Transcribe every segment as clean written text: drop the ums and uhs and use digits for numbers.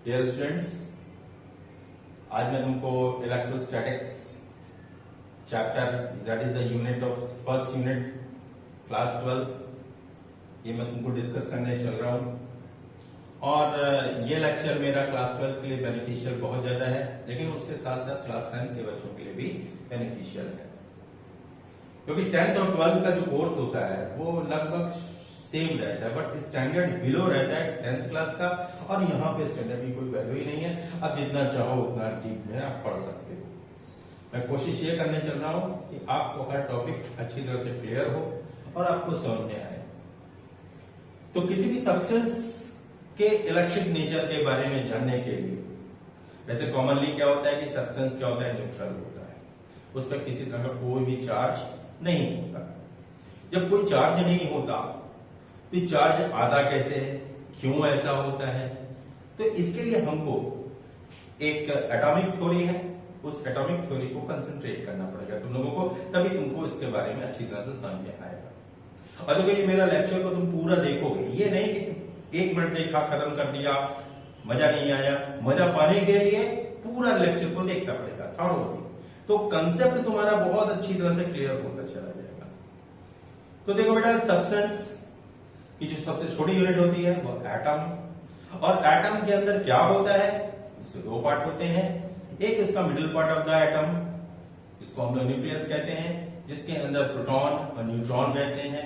Dear students, आज मैं तुमको electrostatics chapter that is the unit of first unit class 12 ये मैं तुमको डिस्कस करने चल रहा हूं। और ये लेक्चर मेरा क्लास 12 के लिए बेनिफिशियल बहुत ज्यादा है, लेकिन उसके साथ साथ क्लास 10 के बच्चों के लिए भी बेनिफिशियल है, क्योंकि 10th और 12th का जो कोर्स होता है वो लगभग सेम रहता है, बट स्टैंडर्ड बिलो रहता है 10th क्लास का, और यहाँ पे स्टैंडर्ड की कोई वैल्यू ही नहीं है। अब जितना चाहो उतना डीप में आप पढ़ सकते हो। मैं कोशिश ये करने चल रहा हूँ कि आपको हर टॉपिक अच्छी तरह से क्लियर हो और आपको समझ में आए। तो किसी भी सब्सटेंस के इलेक्ट्रिक नेचर के बारे में जानने के लिए, वैसे कॉमनली क्या होता है कि सब्सटेंस क्या होता है, न्यूट्रल होता है, उस पर किसी तरह का कोई भी चार्ज नहीं होता। जब कोई चार्ज नहीं होता तो चार्ज आता कैसे है, क्यों ऐसा होता है, तो इसके लिए हमको एक एटॉमिक थ्योरी है, उस एटॉमिक थ्योरी को कंसंट्रेट करना पड़ेगा तुम लोगों को, तभी तुमको इसके बारे में अच्छी तरह से समझ में आएगा। और देखो, ये मेरा लेक्चर को तुम पूरा देखोगे, ये नहीं कि 1 मिनट देखा खत्म कर दिया, मजा नहीं आया। मजा पाने के लिए पूरा लेक्चर को देखना पड़ेगा थॉरोली, तो कंसेप्ट तुम्हारा बहुत अच्छी तरह से क्लियर होता चला जाएगा। तो देखो बेटा, सब्सटेंस की जो सबसे छोटी यूनिट होती है वो एटम, और एटम के अंदर क्या होता है, इसके 2 पार्ट होते हैं। एक इसका middle part of the atom, जिसको हम लोग न्यूक्लियस कहते हैं, जिसके अंदर प्रोटॉन और न्यूट्रॉन रहते हैं,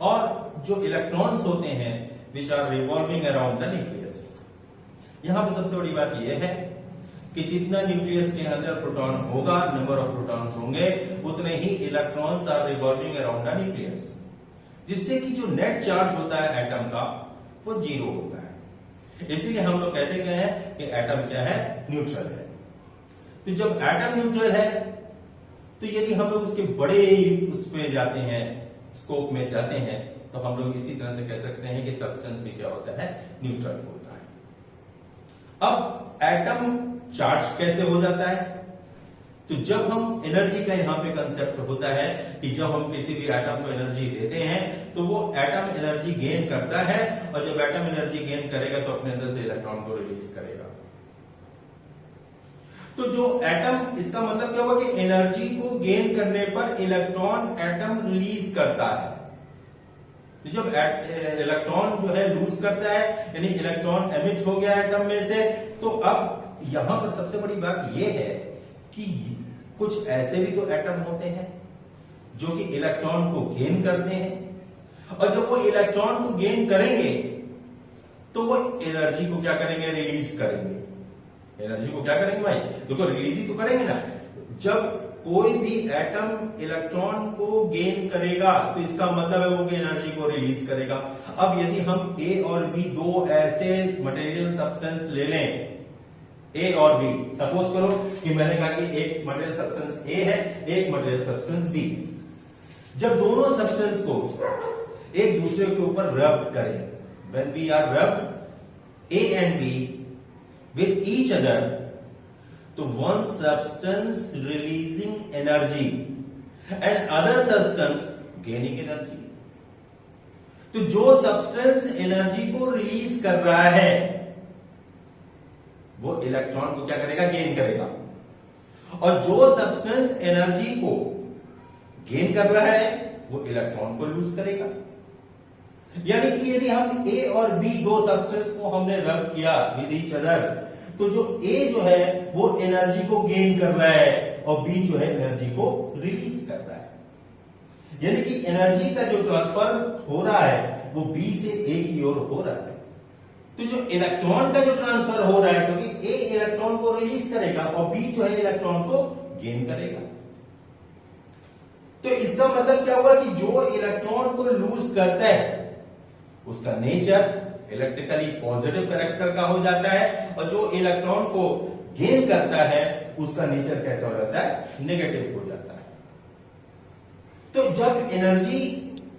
और जो इलेक्ट्रॉन्स होते हैं which are revolving around the nucleus. यहां पर सबसे बड़ी बात यह है कि जितना न्यूक्लियस के अंदर प्रोटॉन होगा, नंबर ऑफ प्रोटॉन्स होंगे, उतने ही electrons are revolving around the nucleus, जिससे कि जो नेट चार्ज होता है एटम का वो 0 होता है। इसीलिए हम लोग कहते क्या है कि एटम क्या है, न्यूट्रल है। तो जब एटम न्यूट्रल है तो यदि हम लोग उसके बड़े उस पे जाते हैं, स्कोप में जाते हैं, तो हम लोग इसी तरह से कह सकते हैं कि सब्सटेंस भी क्या होता है, न्यूट्रल होता है। अब एटम चार्ज कैसे हो जाता है, तो जब हम एनर्जी का यहां पे कंसेप्ट होता है कि जब हम किसी भी एटम को एनर्जी देते हैं तो वो एटम एनर्जी गेन करता है, और जब एटम एनर्जी गेन करेगा तो अपने अंदर से इलेक्ट्रॉन को रिलीज करेगा। तो जो एटम, इसका मतलब क्या होगा कि एनर्जी को गेन करने पर इलेक्ट्रॉन एटम रिलीज करता है। तो जब इलेक्ट्रॉन जो है लूज करता है, यानी इलेक्ट्रॉन एमिट हो गया एटम में से, तो अब यहां पर सबसे बड़ी बात यह है कि कुछ ऐसे भी तो एटम होते हैं जो कि इलेक्ट्रॉन को गेन करते हैं, और जब वो इलेक्ट्रॉन को गेन करेंगे तो वो एनर्जी को क्या करेंगे, रिलीज करेंगे। एनर्जी को क्या करेंगे भाई, देखो रिलीज ही तो करेंगे ना। जब कोई भी एटम इलेक्ट्रॉन को गेन करेगा तो इसका मतलब है वो एनर्जी को रिलीज करेगा। अब यदि हम ए और बी 2 ऐसे मटेरियल सब्सटेंस ले लें, ए और बी, सपोज करो कि मैंने कहा कि एक मटेरियल सब्सटेंस ए है, एक मटेरियल सब्सटेंस बी। जब दोनों सब्सटेंस को एक दूसरे के ऊपर रब करें, when we are rub A and B with each other, तो one substance releasing energy and other substance gaining energy. तो जो सब्सटेंस एनर्जी को रिलीज कर रहा है वो इलेक्ट्रॉन को क्या करेगा, गेन करेगा, और जो सब्सटेंस एनर्जी को गेन कर रहा है वो इलेक्ट्रॉन को लूज करेगा। यानी कि यदि हम ए और बी 2 सब्सटेंस को हमने रब किया विद ईच अदर, तो जो ए जो है वो एनर्जी को गेन कर रहा है और बी जो है एनर्जी को रिलीज कर रहा है। यानी कि एनर्जी का जो ट्रांसफर हो रहा है वो बी से ए की ओर हो रहा है। तो जो इलेक्ट्रॉन का जो ट्रांसफर हो रहा है, क्योंकि ए इलेक्ट्रॉन को रिलीज करेगा और बी जो है इलेक्ट्रॉन को गेन करेगा। तो इसका मतलब क्या हुआ कि जो इलेक्ट्रॉन को लूज करता है उसका नेचर इलेक्ट्रिकली पॉजिटिव कैरेक्टर का हो जाता है, और जो इलेक्ट्रॉन को गेन करता है उसका नेचर कैसा हो जाता है, नेगेटिव हो जाता है। तो जब एनर्जी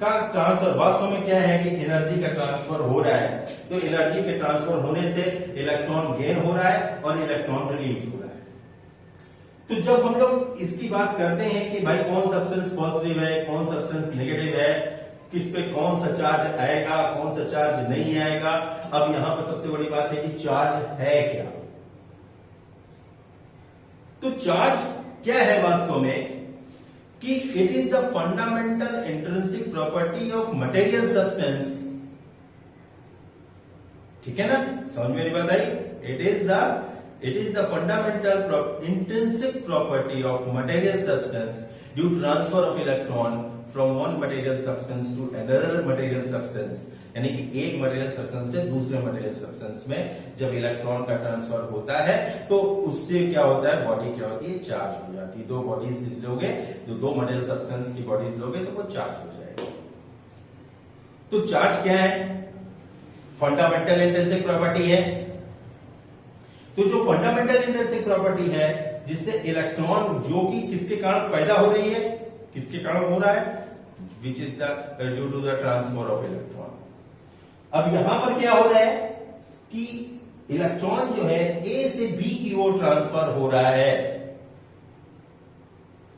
का ट्रांसफर, वास्तव में क्या है कि एनर्जी का ट्रांसफर हो रहा है, तो एनर्जी के ट्रांसफर होने से इलेक्ट्रॉन गेन हो रहा है और इलेक्ट्रॉन रिलीज हो रहा है। तो जब हम लोग इसकी बात करते हैं कि भाई कौन सब्सटेंस पॉजिटिव है, कौन सब्सटेंस नेगेटिव है, किस पे कौन सा चार्ज आएगा, कौन सा चार्ज नहीं आएगा। अब यहां पर सबसे बड़ी बात है कि चार्ज है क्या। तो चार्ज क्या है वास्तव में कि it is the fundamental intrinsic property of material substance. ठीक है ना, समझ में नहीं बात आई। It is the fundamental intrinsic property of material substance due to transfer of electron from one material substance to another material substance. यानी कि एक मटेरियल सब्सटेंस से दूसरे मटेरियल सब्सटेंस में जब इलेक्ट्रॉन का ट्रांसफर होता है तो उससे क्या होता है, बॉडी क्या होती है, चार्ज हो जाती है। दो बॉडीज लोगे, दो मटेरियल सब्सटेंस की बॉडीज लोगे तो वो चार्ज हो जाएगा। तो चार्ज क्या है, फंडामेंटल इंट्रिंसिक प्रॉपर्टी है। तो जो फंडामेंटल इंट्रिंसिक प्रॉपर्टी है जिससे इलेक्ट्रॉन जो कि किसके कारण पैदा हो रही है, किसके कारण हो रहा है, which is the due to the transfer of electron. अब यहां पर क्या हो रहा है कि इलेक्ट्रॉन जो है ए से बी की ओर ट्रांसफर हो रहा है।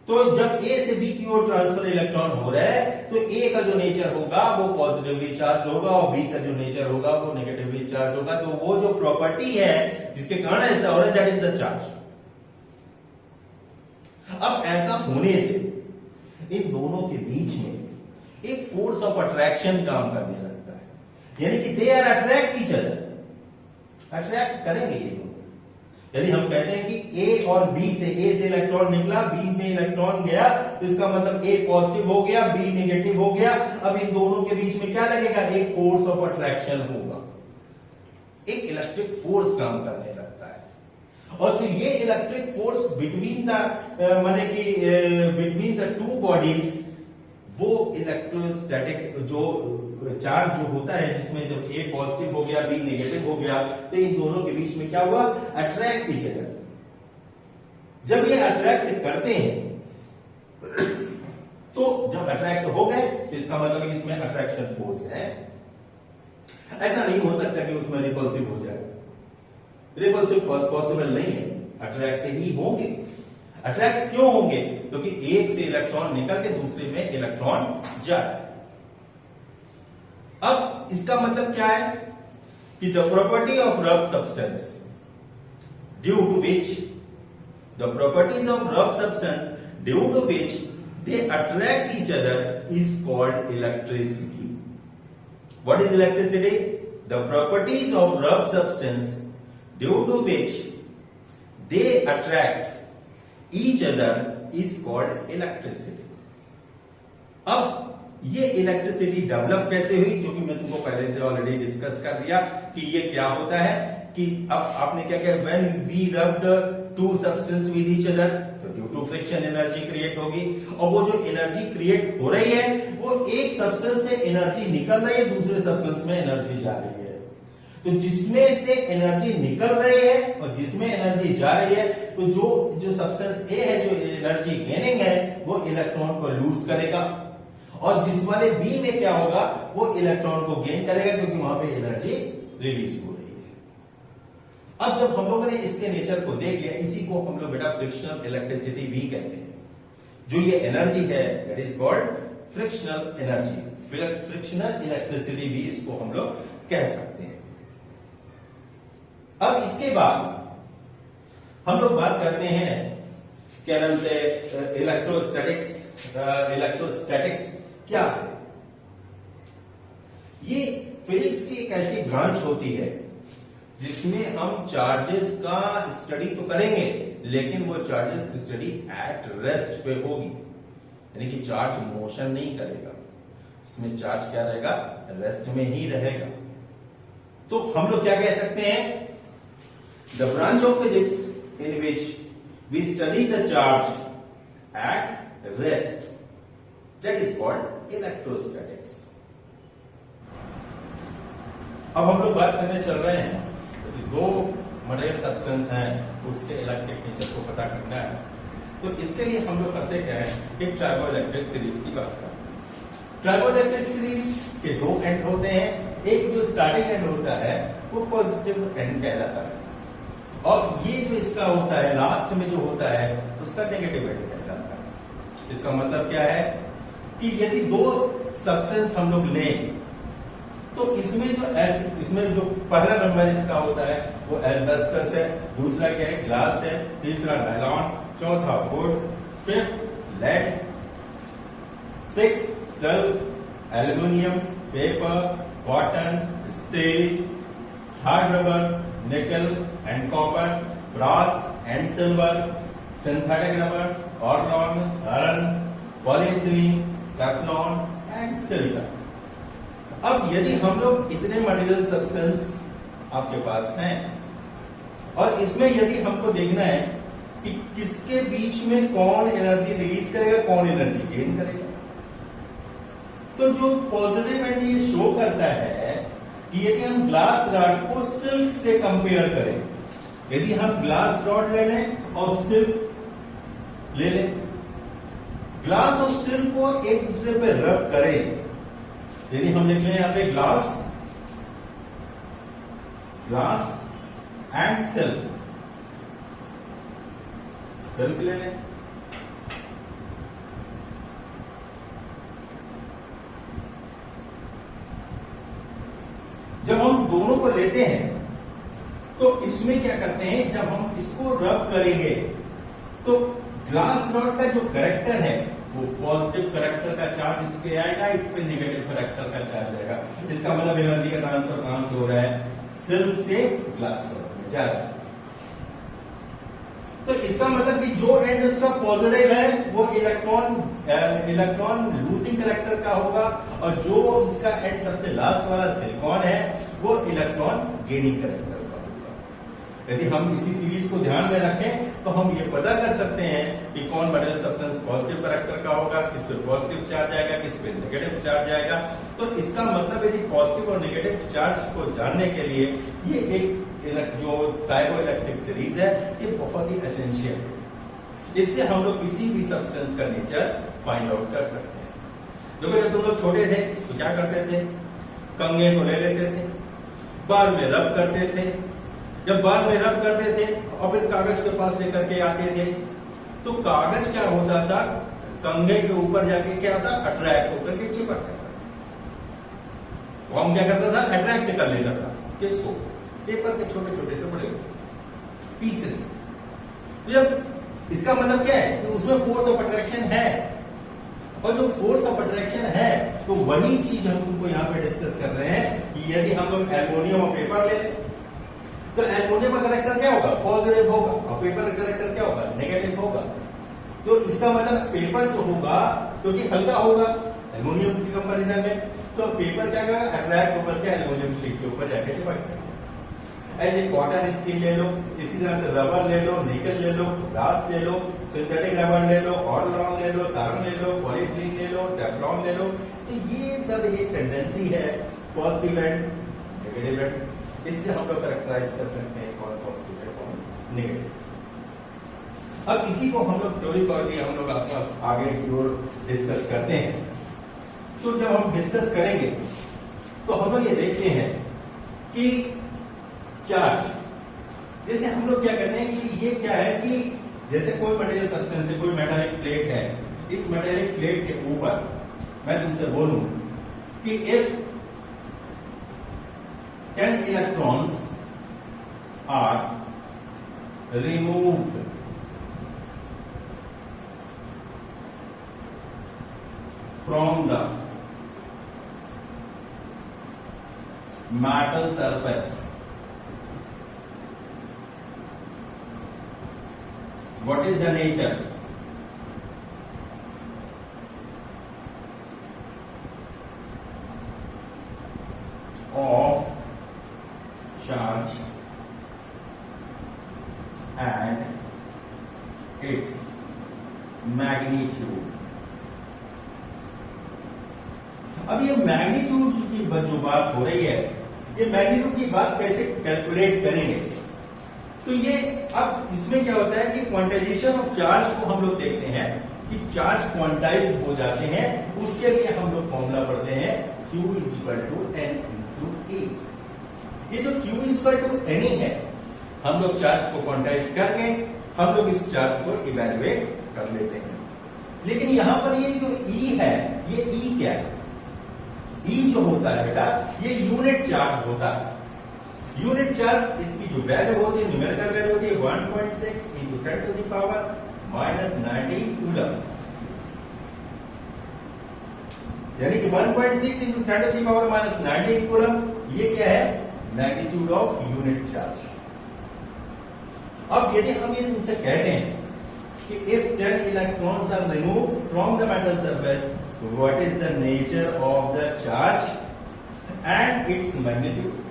तो जब ए से बी की ओर ट्रांसफर इलेक्ट्रॉन हो रहा है तो ए का जो नेचर होगा वो पॉजिटिवली चार्ज होगा और बी का जो नेचर होगा वो नेगेटिवली चार्ज होगा। तो वो जो प्रॉपर्टी है जिसके कारण ऐसा हो रहा है दैट इज द चार्ज। अब ऐसा होने से इन दोनों के बीच में एक फोर्स ऑफ अट्रैक्शन काम करने लगता है, यानी कि they are attract each other, attract करेंगे ये दोनों। यदि हम कहते हैं कि ए और बी से, ए से इलेक्ट्रॉन निकला, बी में इलेक्ट्रॉन गया, तो इसका मतलब ए पॉजिटिव हो गया, बी नेगेटिव हो गया। अब इन दोनों के बीच में क्या लगेगा, एक फोर्स ऑफ अट्रैक्शन होगा, एक इलेक्ट्रिक फोर्स काम करने लगता है। और जो ये इलेक्ट्रिक फोर्स बिटवीन द माने कि बिटवीन द टू बॉडीज, वो इलेक्ट्रोस्टैटिक जो चार्ज जो होता है जिसमें जब ए पॉजिटिव हो गया, बी नेगेटिव हो गया, तो इन दोनों के बीच में क्या हुआ, अट्रैक्ट ईच अदर। जब ये अट्रैक्ट करते हैं तो जब अट्रैक्ट हो गए तो इसका मतलब इसमें अट्रैक्शन फोर्स है। ऐसा नहीं हो सकता कि उसमें रिपल्सिव हो जाए, रिपल्सिव पॉसिबल नहीं है, अट्रैक्ट ही होंगे। अट्रैक्ट क्यों होंगे, क्योंकि एक से इलेक्ट्रॉन निकल के दूसरे में इलेक्ट्रॉन जा रहा है। अब इसका मतलब क्या है कि the property of rough substance due to which, the properties of rough substance due to which they attract each other is called electricity. What is electricity, the properties of rough substance due to which they attract each other is called electricity। अब ये electricity develop कैसे हुई, जो कि मैं तुमको पहले से ऑलरेडी डिस्कस कर दिया कि ये क्या होता है कि अब आपने क्या किया, when we rubbed two substance with each other, तो due to friction energy create होगी। और वो जो एनर्जी क्रिएट हो रही है वो एक सब्सटेंस से एनर्जी निकल रही है, दूसरे सब्सटेंस में एनर्जी जा रही है। तो जिसमें से एनर्जी निकल रही है और जिसमें एनर्जी जा रही है, तो जो सब्सटेंस ए है जो एनर्जी गेनिंग है वो इलेक्ट्रॉन को लूज करेगा, और जिस वाले बी में क्या होगा, वो इलेक्ट्रॉन को गेन करेगा क्योंकि वहां पे एनर्जी रिलीज हो रही है। अब जब हम लोगों ने इसके नेचर को देख लिया, इसी को हम लोग बेटा फ्रिक्शनल इलेक्ट्रिसिटी भी कहते हैं। जो ये एनर्जी है that is called frictional energy, frictional electricity भी इसको हम लोग कह सकते हैं। अब इसके बाद हम लोग बात करते हैं क्या नाम से इलेक्ट्रोस्टैटिक्स। इलेक्ट्रोस्टैटिक्स क्या है, ये फिजिक्स की एक ऐसी ब्रांच होती है जिसमें हम चार्जेस का स्टडी तो करेंगे, लेकिन वो चार्जेस की स्टडी एट रेस्ट पे होगी, यानी कि चार्ज मोशन नहीं करेगा, इसमें चार्ज क्या रहेगा, रेस्ट में ही रहेगा। तो हम लोग क्या कह सकते हैं, the branch of physics in which we study the charge at rest, that is called electrostatics। अब हम लोग बात करने चल रहे हैं कि दो मटेरियल सब्सटेंस हैं, उसके इलेक्ट्रिक नेचर को पता करना है। तो इसके लिए हम लोग करते क्या है, एक ट्राइबोइलेक्ट्रिक सीरीज की बात करते हैं। ट्राइबोइलेक्ट्रिक सीरीज के दो एंड होते हैं, एक जो स्टार्टिंग एंड होता है वो पॉजिटिव एंड कहलाता है, और ये जो इसका होता है लास्ट में जो होता है उसका नेगेटिव एंड कहलाता है। इसका मतलब क्या है कि यदि दो सब्सटेंस हम लोग लें तो इसमें जो पहला नंबर इसका होता है वो एस्बेस्टस है, दूसरा क्या है ग्लास है, तीसरा नायलॉन, चौथा wood, fifth lead, sixth silk, aluminium, paper, cotton, steel, hard rubber, nickel and copper, brass and silver, synthetic rubber, organ, Saran, polythene, Teflon and silicon. अब यदि हम लोग इतने मटेरियल सब्सटेंस आपके पास हैं और इसमें यदि हमको देखना है कि किसके बीच में कौन एनर्जी रिलीज करेगा, कौन एनर्जी गेन करेगा, तो जो पॉजिटिव एंड ये शो करता है कि यदि हम ग्लास रॉड को सिल्क से कंपेयर करें, यदि हम ग्लास रॉड ले लें और सिल्क ले लें, ग्लास और सिल्क को एक दूसरे पे रब करें, यदि हम लिख लें यहां पे ग्लास एंड सिल्क, सिल्क ले लें, जब हम दोनों को लेते हैं तो इसमें क्या करते हैं, जब हम इसको रब करेंगे तो ग्लास रॉड का जो करेक्टर है वो पॉजिटिव करेक्टर का चार्ज इस पे आएगा, इस पे नेगेटिव करेक्टर का चार्ज आएगा। इसका मतलब एनर्जी का ट्रांसफर कहां से हो रहा है, सिल्क से ग्लास रॉड में जा रहा है। तो इसका मतलब कि जो एंड उसका पॉजिटिव है वो इलेक्ट्रॉन लूजिंग करेक्टर का होगा और जो इसका एंड सबसे लास्ट वाला सिलिकॉन है वो इलेक्ट्रॉन गेनिंग करेक्टर का होगा। यदि हम इसी सीरीज को ध्यान में रखें तो हम ये पता कर सकते हैं कि कौन मटेरियल सब्सटेंस पॉजिटिव करेक्टर का होगा, किस पे पॉजिटिव चार्ज आएगा, किस पे नेगेटिव चार्ज आएगा। तो इसका मतलब यदि पॉजिटिव और नेगेटिव चार्ज को जानने के लिए ये एक जो ट्राइबो इलेक्ट्रिक सीरीज है ये बहुत ही एसेंशियल है। इससे हम लोग किसी भी सब्सटेंस का नेचर फाइंड आउट कर सकते हैं। देखो जब तुम लोग छोटे थे तो क्या करते थे, कंघे को ले लेते थे, बाल में रब करते थे, जब बाल में रब करते थे और फिर कागज के पास लेकर के आते थे तो कागज क्या होता था, कंघे के ऊपर जाके क्या होता, अट्रैक्ट होकर के चिपक जाता। हम क्या करता था, अट्रैक्ट कर लेता था किसको, पेपर के छोटे छोटे टुकड़े पीसेस। तो जब इसका मतलब क्या है कि उसमें फोर्स ऑफ अट्रैक्शन है और जो फोर्स ऑफ अट्रैक्शन है तो वही चीज हम तुमको यहां पे डिस्कस कर रहे हैं कि यदि हम लोग एल्युमिनियम और पेपर ले लें तो एल्युमिनियम का करेक्टर क्या होगा, पॉजिटिव होगा और पेपर का करेक्टर क्या होगा, नेगेटिव होगा। तो इसका मतलब पेपर जो होगा क्योंकि हल्का होगा एल्युमिनियम की कंपैरिजन में, तो पेपर क्या करेगा, अट्रैक्ट होकर के एल्युमिनियम शीट के ऊपर जाके चिपक जाएगा। ऐसे कॉटन स्टील ले लो, इसी तरह से रबर ले लो, निकल ले लो, ग्लास ले लो, सिंथेटिक रबर ले लो, ऑर्गन ले लो, सारन ले लो, पॉलीथीन ले लो, टेफ्लॉन ले लो। तो ये सब एक टेंडेंसी है पॉजिटिव एंड नेगेटिव एंड, इससे हम लोग कैरेक्टराइज कर सकते हैं कौन पॉजिटिव है कौन नेगेटिव। अब इसी को हम लोग थ्योरी पर भी हम लोग आपका आगे की ओर डिस्कस करते हैं। तो जब हम डिस्कस करेंगे तो हम लोग ये देखते हैं कि चार्ज, जैसे हम लोग क्या कहते हैं कि ये क्या है कि जैसे कोई मटेरियल सब्सटेंस है, कोई मेटालिक प्लेट है, इस मेटालिक प्लेट के ऊपर मैं तुमसे बोलूं कि if 10 electrons are removed from the metal surface, what is the nature of charge and its magnitude? अब ये मैग्नीट्यूड की जो बात हो रही है, ये मैग्नीट्यूड की बात कैसे कैलकुलेट करेंगे? तो ये अब इसमें क्या होता है कि क्वांटाइजेशन ऑफ चार्ज को हम लोग देखते हैं कि चार्ज क्वांटाइज हो जाते हैं, उसके लिए हम लोग फॉर्मूला पढ़ते हैं Q is equal to N into E। ये जो Q is equal to N है, हम लोग चार्ज को क्वांटाइज करके हम लोग इस चार्ज को इवेल्युएट कर लेते हैं। लेकिन यहां पर ये जो E है ये ई क्या है? ई जो होता है बेटा ये यूनिट चार्ज होता है। यूनिट चार्ज इसकी जो वैल्यू होती है, न्यूमेरिकल वैल्यू होती है 1.6 into 10 to the power -19 coulomb, यानी कि 1.6 into 10 to the power -19 coulomb, ये क्या है? Magnitude of unit charge. अब यदि हम ये तुमसे कहते हैं कि if 10 electrons are removed from the metal surface, what is the nature of the charge and its magnitude.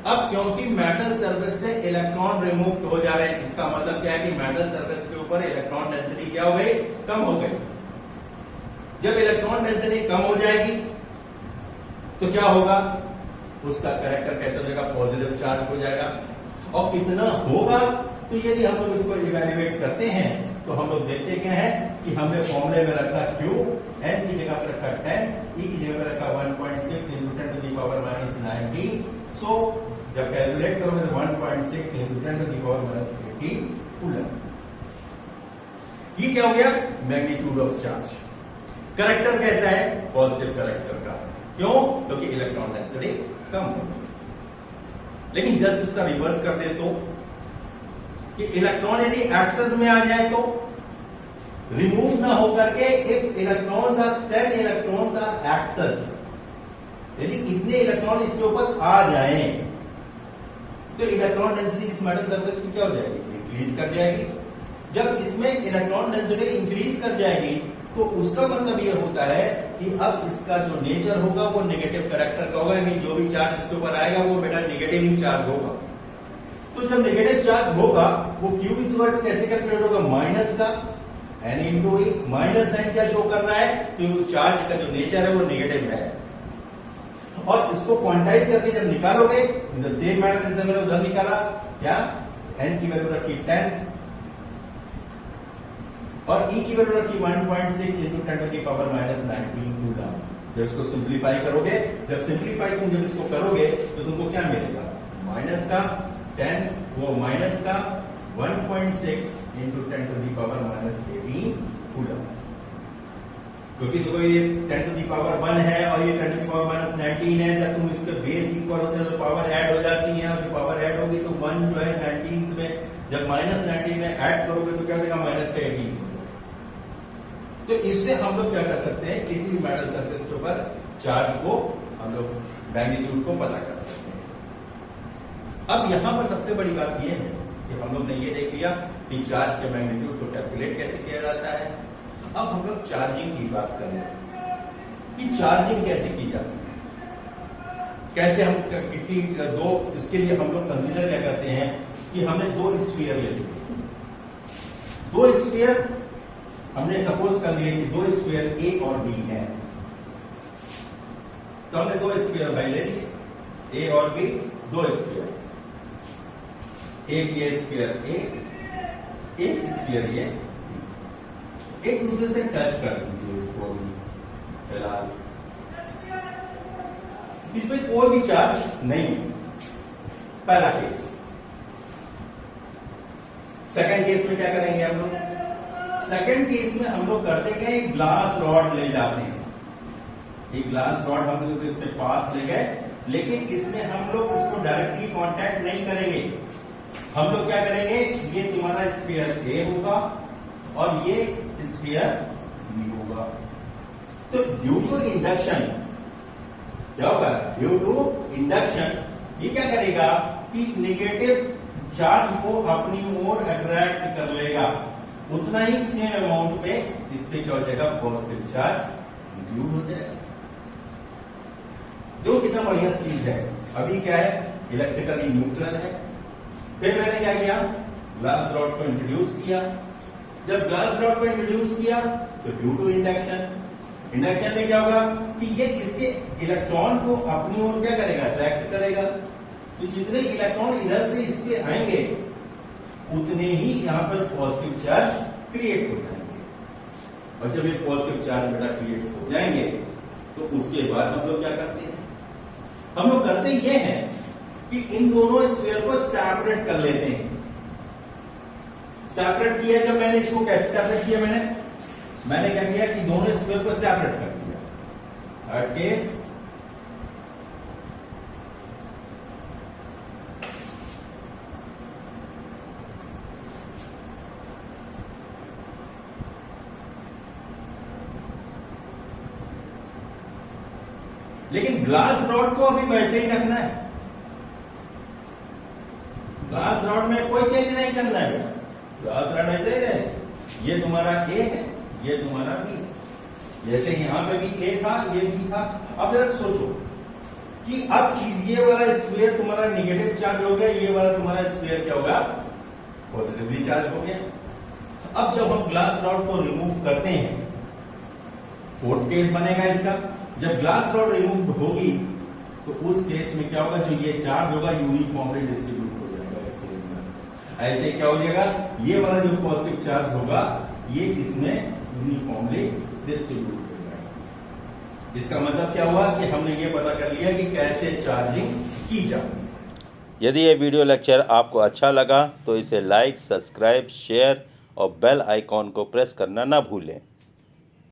अब क्योंकि मेटल सरफेस से इलेक्ट्रॉन रिमूव हो जा रहे हैं, इसका मतलब क्या है कि मेटल सरफेस के ऊपर इलेक्ट्रॉन डेंसिटी क्या हो गई? कम हो गई। जब इलेक्ट्रॉन डेंसिटी कम हो जाएगी तो क्या होगा? उसका कैरेक्टर कैसे हो जाएगा? पॉजिटिव चार्ज हो जाएगा। और कितना होगा? तो यदि हम लोग इसको इवेल्युएट करते हैं तो हम लोग देखते क्या है कि हमने फॉर्मूले में रखा Q, N की जगह पर रखा 10, E की जगह पर रखा 1.6 into 10 to the power -19। सो जब कैलकुलेट करोगे तो 1.6 into 10 to the power -18 coulomb. ये क्या हो गया? Magnitude of charge. कैरेक्टर कैसा है? पॉजिटिव कैरेक्टर का। क्यों? क्योंकि इलेक्ट्रॉन डेंसिटी कम हो गई। लेकिन जस्ट इसका रिवर्स कर दे तो कि इलेक्ट्रॉन यदि एक्सेस में आ जाए तो रिमूव ना होकर के if electrons are 10 electrons are excess, यदि इतने इलेक्ट्रॉन इसके ऊपर आ जाएं तो इलेक्ट्रॉन डेंसिटी इस मेटल सरफेस की क्या हो जाएगी? इंक्रीज कर जाएगी। जब इसमें इलेक्ट्रॉन डेंसिटी इंक्रीज कर जाएगी तो उसका मतलब यह होता है कि अब इसका जो नेचर होगा वो नेगेटिव कैरेक्टर का होगा, यानी जो भी चार्ज इसके ऊपर आएगा वो बेटा नेगेटिव ही चार्ज होगा। तो जब नेगेटिव चार्ज होगा वो Q इक्वल टू कैसे कैलकुलेट होगा? माइनस का N इंटू ई। माइनस साइन क्या शो करना है? कि उस चार्ज का जो नेचर है वो नेगेटिव है। और इसको क्वांटाइज करके जब निकालोगे इन द सेम मैनर जैसे मैंने उधर निकाला, क्या? N की वैल्यू रखी 10 और E की वैल्यू रखी 1.6 into 10 to the power -19 coulomb. जब इसको सिंप्लीफाई करोगे, जब सिंप्लीफाई तुम जब इसको करोगे तो तुमको क्या मिलेगा? माइनस का 10 वो माइनस का 1.6 into 10 to the power -18 coulomb. क्योंकि देखो ये 10 to the power 1 है और ये 10 to the power -19 है। जब तुम इसके बेस इक्वल होते हैं तो पावर ऐड हो जाती है, और जो पावर ऐड होगी तो 1 जो है 19 में जब -19 में ऐड करोगे तो क्या देगा? -18। तो इससे हम लोग क्या कर सकते हैं? किसी भी मेटल सरफेस के ऊपर चार्ज को हम लोग मैग्नीट्यूड को पता कर सकते हैं। अब यहां पर सबसे बड़ी बात यह है कि हम लोग ने ये देख लिया कि चार्ज के मैग्नीट्यूड को कैलकुलेट कैसे किया जाता है। अब हम लोग चार्जिंग की बात करें कि चार्जिंग कैसे की जाती है, कैसे हम किसी दो, इसके लिए हम लोग कंसीडर क्या करते हैं कि हमें दो स्फीयर लेते हैं। दो स्फीयर हमने सपोज कर लिए कि दो स्फीयर ए और बी हैं, तो हमने दो स्फीयर भाई ले लिए, ए और बी दो स्फीयर, एक ये स्फीयर ए, एक स्फीयर ये, एक दूसरे से टच कर दीजिए इसको भी फिलहाल, इसमें कोई भी चार्ज नहीं। पहला केस। सेकंड केस में क्या करेंगे हम लोग? सेकंड केस में हम लोग करते क्या, एक ग्लास रॉड ले जाते हैं, एक ग्लास रॉड हम लोग इसमें पास ले गए, लेकिन इसमें हम लोग इसको डायरेक्टली कांटेक्ट नहीं करेंगे। हम लोग क्या करेंगे, ये तुम्हारा स्फीयर ए होगा और ये स्फीयर बी होगा। तो ड्यू टू इंडक्शन क्या होगा? ड्यू टू इंडक्शन ये क्या करेगा कि नेगेटिव चार्ज को अपनी ओर अट्रैक्ट कर लेगा, उतना ही सेम अमाउंट पे इस पे क्या हो जाएगा? पॉजिटिव चार्ज इंक्लूड हो जाएगा। जो कितना बढ़िया चीज है। अभी क्या है? इलेक्ट्रिकली न्यूट्रल है। फिर मैंने क्या किया? ग्लास रॉड को इंट्रोड्यूस किया। जब ग्लास रॉड को इंट्रोड्यूस किया तो ड्यू टू इंडक्शन, इंडक्शन में क्या होगा कि ये इसके इलेक्ट्रॉन को अपनी ओर क्या करेगा? अट्रैक्ट करेगा। तो जितने इलेक्ट्रॉन इधर से इस पे आएंगे उतने ही यहां पर पॉजिटिव चार्ज क्रिएट हो जाएंगे। और जब ये पॉजिटिव चार्ज बेटा क्रिएट हो जाएंगे तो उसके बाद हम लोग क्या करते हैं? हम लोग करते ये हैं कि इन दोनों स्फीयर को सेपरेट कर लेते हैं। सेपरेट किया जब मैंने इसको कैसे सेपरेट किया? मैंने मैंने क्या किया कि दोनों स्क्वायर को सेपरेट कर दिया। केस लेकिन ग्लास रॉड को अभी वैसे ही रखना है, ग्लास रॉड में कोई चेंज नहीं करना है बेटा, ग्लास रॉड ऐसे ही रहेगी। ये तुम्हारा ए है, ये तुम्हारा बी है। जैसे यहां पे भी ए था, ये बी था। अब जरा सोचो कि अब ये वाला स्क्वायर तुम्हारा निगेटिव चार्ज हो गया, ये वाला तुम्हारा स्क्वायर क्या होगा, पॉजिटिवली चार्ज हो गया। अब जब हम ग्लास रॉड को रिमूव करते हैं, फोर्थ केस बनेगा इसका, जब ग्लास रॉड रिमूव होगी तो उस केस में क्या होगा, जो ये चार्ज होगा यूनिफॉर्मली डिस्ट्रीब्यूट हो जाएगा इसके अंदर। ऐसे क्या हो जाएगा, ये वाला जो पॉजिटिव चार्ज होगा ये इसमें यूनिफॉर्मली डिस्ट्रीब्यूट हो जाएगा। इसका मतलब क्या हुआ कि हमने ये पता कर लिया कि कैसे चार्जिंग की जाती। यदि ये वीडियो लेक्चर आपको अच्छा लगा तो इसे लाइक, सब्सक्राइब, शेयर और बेल आइकॉन को प्रेस करना ना भूलें।